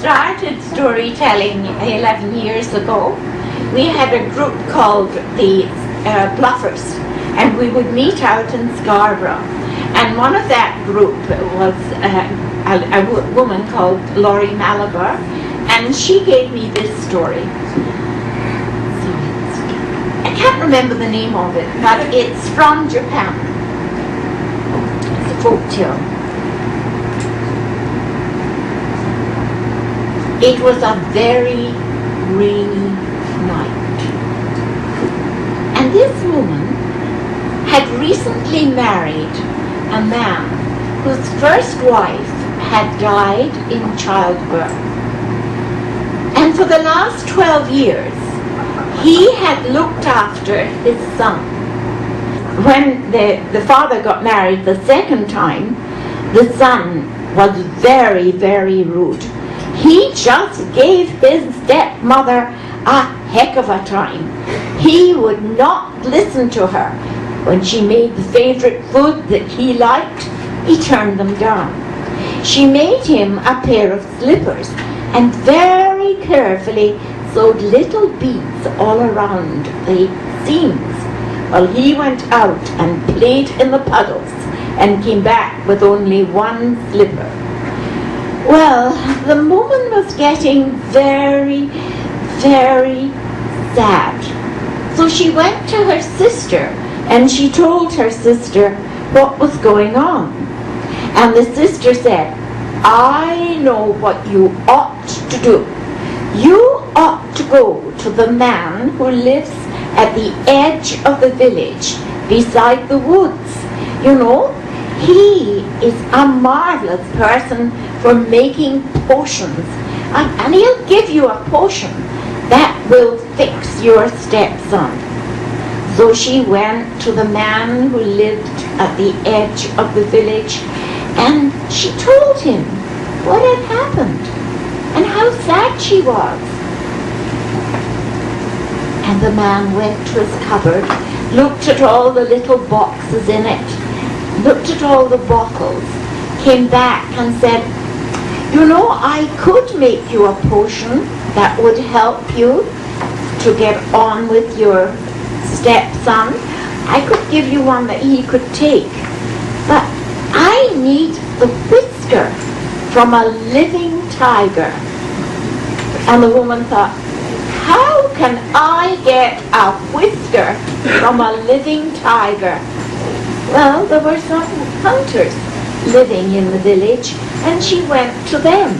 started storytelling 11 years ago, we had a group called the Bluffers, and we would meet out in Scarborough. And one of that group was a woman called Laurie Malabar, and she gave me this story. I can't remember the name of it, but it's from Japan. It's a folk tale. It was a very rainy night, and this woman had recently married a man whose first wife had died in childbirth. And for the last 12 years, he had looked after his son. When the father got married the second time, the son was very, very rude. He just gave his stepmother a heck of a time. He would not listen to her. When she made the favorite food that he liked, he turned them down. She made him a pair of slippers and very carefully sewed little beads all around the seams, while he went out and played in the puddles and came back with only one slipper. Well, the woman was getting very, very sad. So she went to her sister and she told her sister what was going on. And the sister said, I know what you ought to do. You ought to go to the man who lives at the edge of the village beside the woods. You know, he is a marvelous person for making potions. And he'll give you a potion that will fix your stepson. So she went to the man who lived at the edge of the village, and she told him what had happened and how sad she was. And the man went to his cupboard, looked at all the little boxes in it, looked at all the bottles, came back and said, you know, I could make you a potion that would help you to get on with your stepson. I could give you one that he could take. But I need the whisker from a living tiger. And the woman thought, how can I get a whisker from a living tiger? Well, there were some hunters living in the village, and she went to them.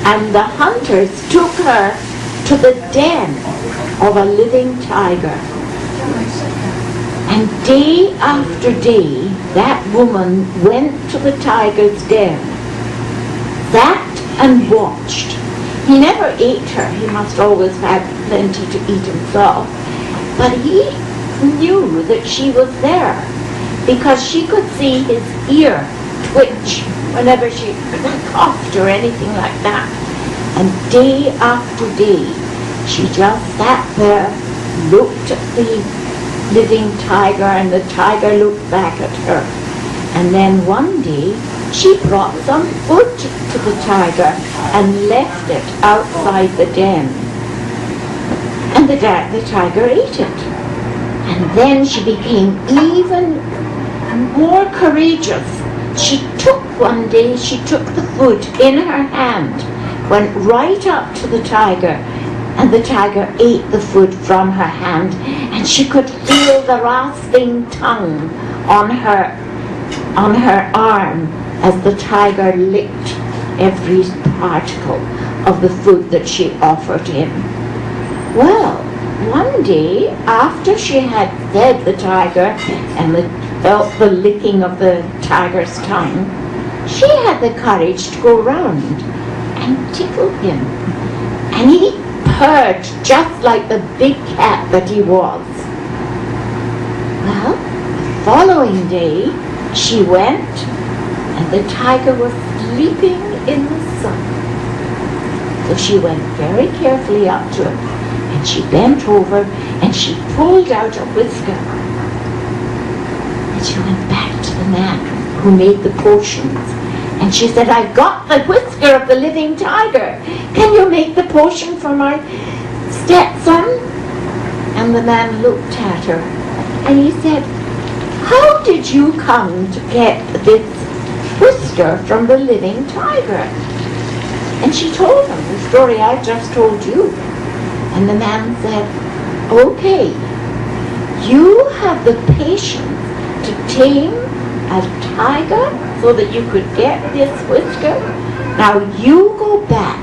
And the hunters took her to the den of a living tiger. And day after day, that woman went to the tiger's den, sat and watched. He never ate her. He must always have had plenty to eat himself. But he knew that she was there because she could see his ear twitch whenever she coughed or anything like that. And day after day, she just sat there, looked at the living tiger, and the tiger looked back at her. And then one day, she brought some food to the tiger and left it outside the den. And the tiger ate it. And then she became even more courageous. She took the food in her hand, went right up to the tiger, and the tiger ate the food from her hand, and she could feel the rasping tongue on her arm as the tiger licked every particle of the food that she offered him. Well, one day, after she had fed the tiger and felt the licking of the tiger's tongue, she had the courage to go round and tickle him. And he purred just like the big cat that he was. Well, the following day, she went, and the tiger was sleeping in the sun. So she went very carefully up to him, and she bent over, and she pulled out a whisker. And she went back to the man who made the potions, and she said, I got the whisker of the living tiger. make the potion for my stepson? And the man looked at her and he said, how did you come to get this whisker from the living tiger? And she told him the story I just told you. And the man said, okay, you have the patience to tame a tiger so that you could get this whisker. Now you go back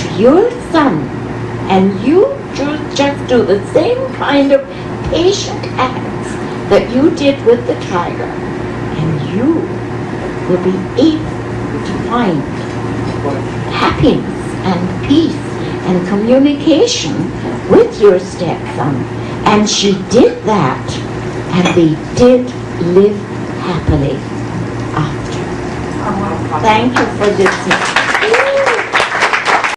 to your son and you just do the same kind of patient acts that you did with the tiger, and you will be able to find happiness and peace and communication with your stepson. And she did that, and they did live happily after. Thank you for listening.